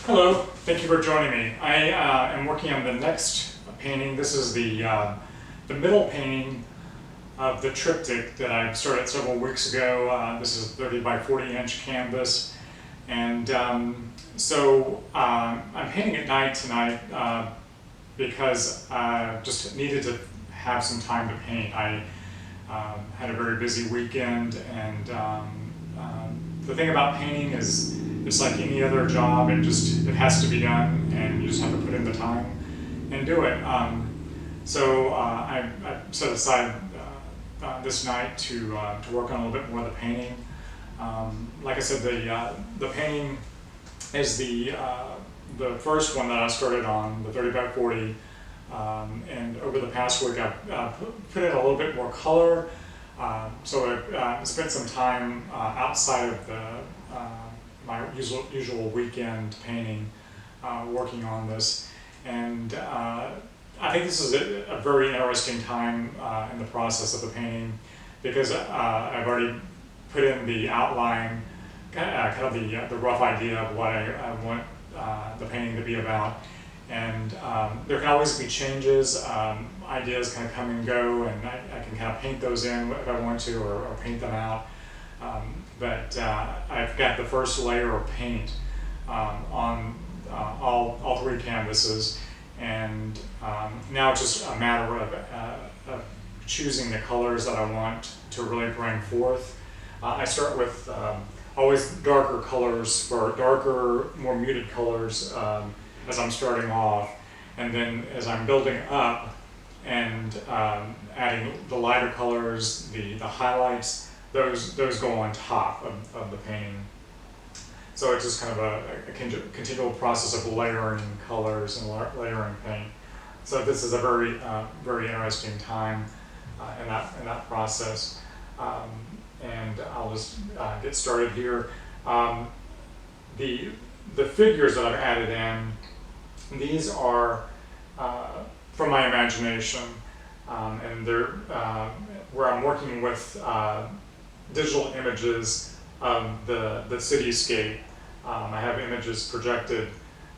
Hello, thank you for joining me. I am working on the next painting. This is the middle painting of the triptych that I started several weeks ago. This is a 30 by 40 inch canvas. And I'm painting at night tonight because I just needed to have some time to paint. I had a very busy weekend, and the thing about painting is it's like any other job. It has to be done, and you just have to put in the time and do it. I set aside this night to work on a little bit more of the painting. Like I said, the painting is the first one that I started on, the 30 by 40. And over the past week, I've put in a little bit more color. So I spent some time outside of my usual weekend painting, working on this. And I think this is a very interesting time in the process of the painting, because I've already put in the outline, kind of the rough idea of what I want the painting to be about. And there can always be changes, ideas kind of come and go, and I can kind of paint those in if I want to, or paint them out. But I've got the first layer of paint on all three canvases, and now it's just a matter of choosing the colors that I want to really bring forth. I start with always darker colors, more muted colors as I'm starting off, and then as I'm building up and adding the lighter colors, the highlights, those go on top of the painting. So it's just kind of a continual process of layering colors and layering paint. So this is a very interesting time in that process. And I'll just get started here. The figures that I've added in, these are from my imagination, and they're where I'm working with digital images of the cityscape. I have images projected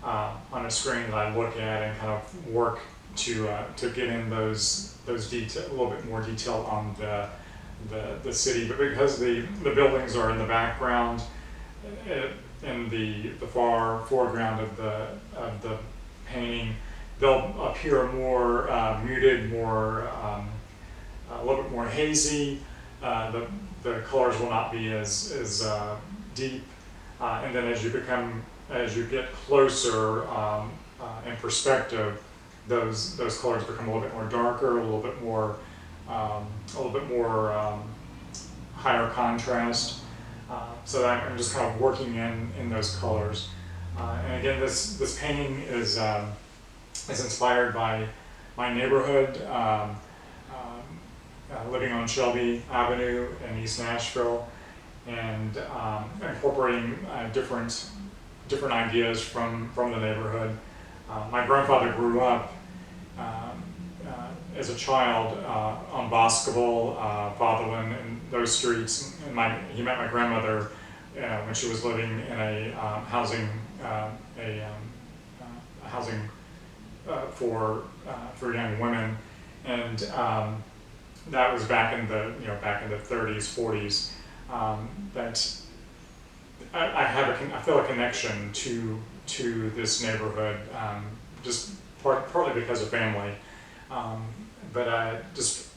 on a screen that I look at and kind of work to get in those detail, a little bit more detail on the city. But because the buildings are in the background, in the foreground of the painting, they'll appear more muted, a little bit more hazy. The colors will not be as deep, and then as you get closer in perspective, those colors become a little bit more darker, a little bit more higher contrast. So that I'm just kind of working in those colors. And again, this painting is inspired by my neighborhood, living on Shelby Avenue in East Nashville, and incorporating different ideas from the neighborhood. My grandfather grew up as a child on Boscoville, Fatherland, and those streets. And he met my grandmother when she was living in a housing for young women, and that was back in the 30s, 40s. But I feel a connection to this neighborhood, just partly because of family. But just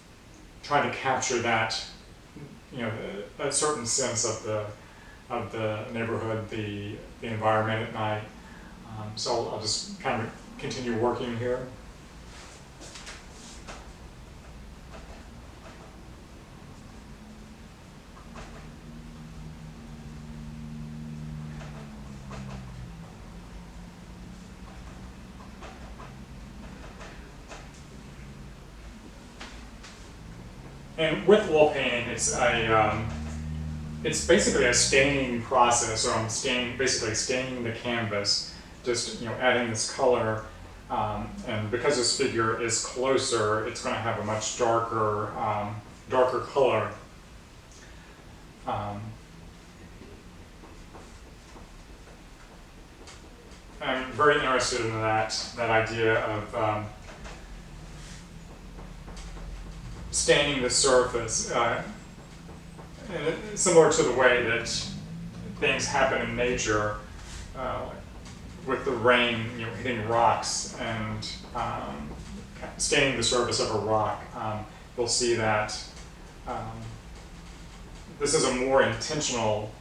trying to capture that, a certain sense of the neighborhood, the environment at night. So I'll just kind of continue working here. And with wall painting, it's basically a staining process, or I'm basically staining the canvas, just adding this color, and because this figure is closer, it's going to have a much darker color. I'm very interested in that idea of staining the surface, and similar to the way that things happen in nature, with the rain, hitting rocks and staining the surface of a rock. You'll see that this is a more intentional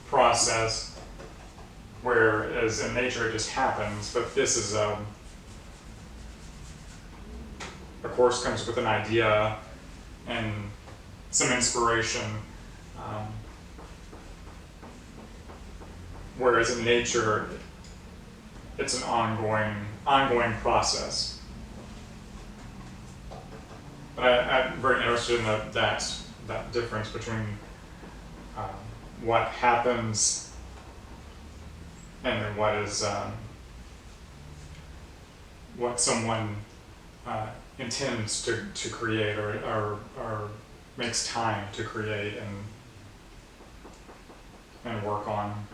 process, whereas in nature it just happens, but this is of course comes with an idea and some inspiration, whereas in nature it's an ongoing process. But I'm very interested in that difference between what happens and then what someone intends to create or makes time to create and work on.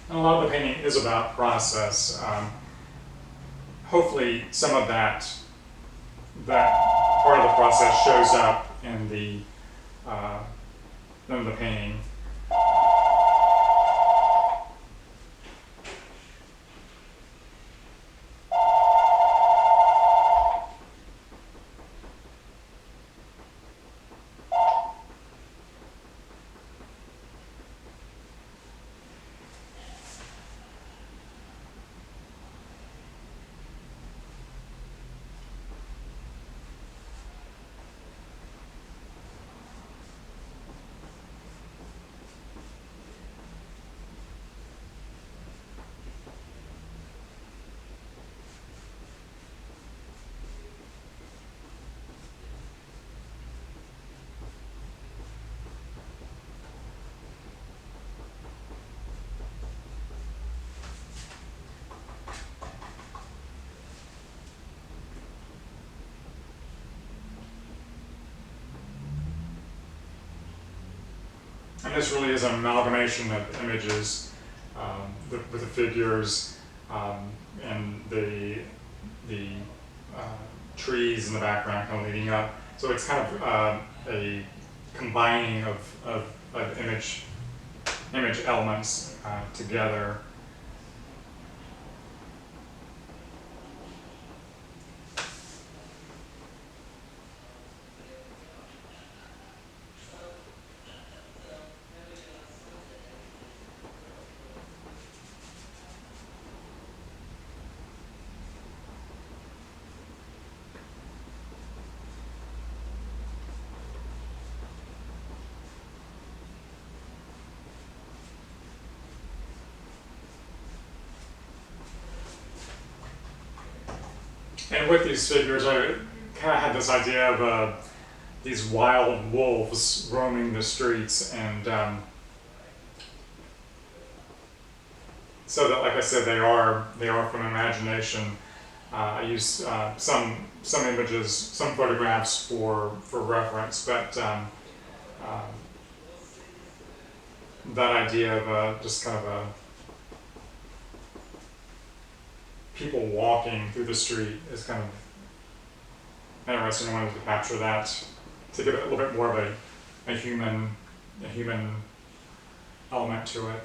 And a lot of the painting is about process. Hopefully some of that part of the process shows up in the painting. And this really is an amalgamation of images with the figures and the trees in the background kind of leading up. So it's kind of a combining of image elements together. And with these figures, I kind of had this idea of these wild wolves roaming the streets, and so that, like I said, they are from imagination. I used some images, some photographs for reference, but that idea of just kind of a people walking through the street is kind of interesting. I wanted to capture that to give it a little bit more of a human element to it.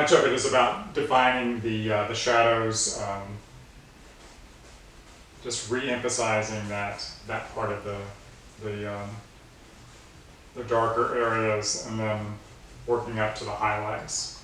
much of it is about defining the shadows, just re-emphasizing that part of the darker areas, and then working up to the highlights.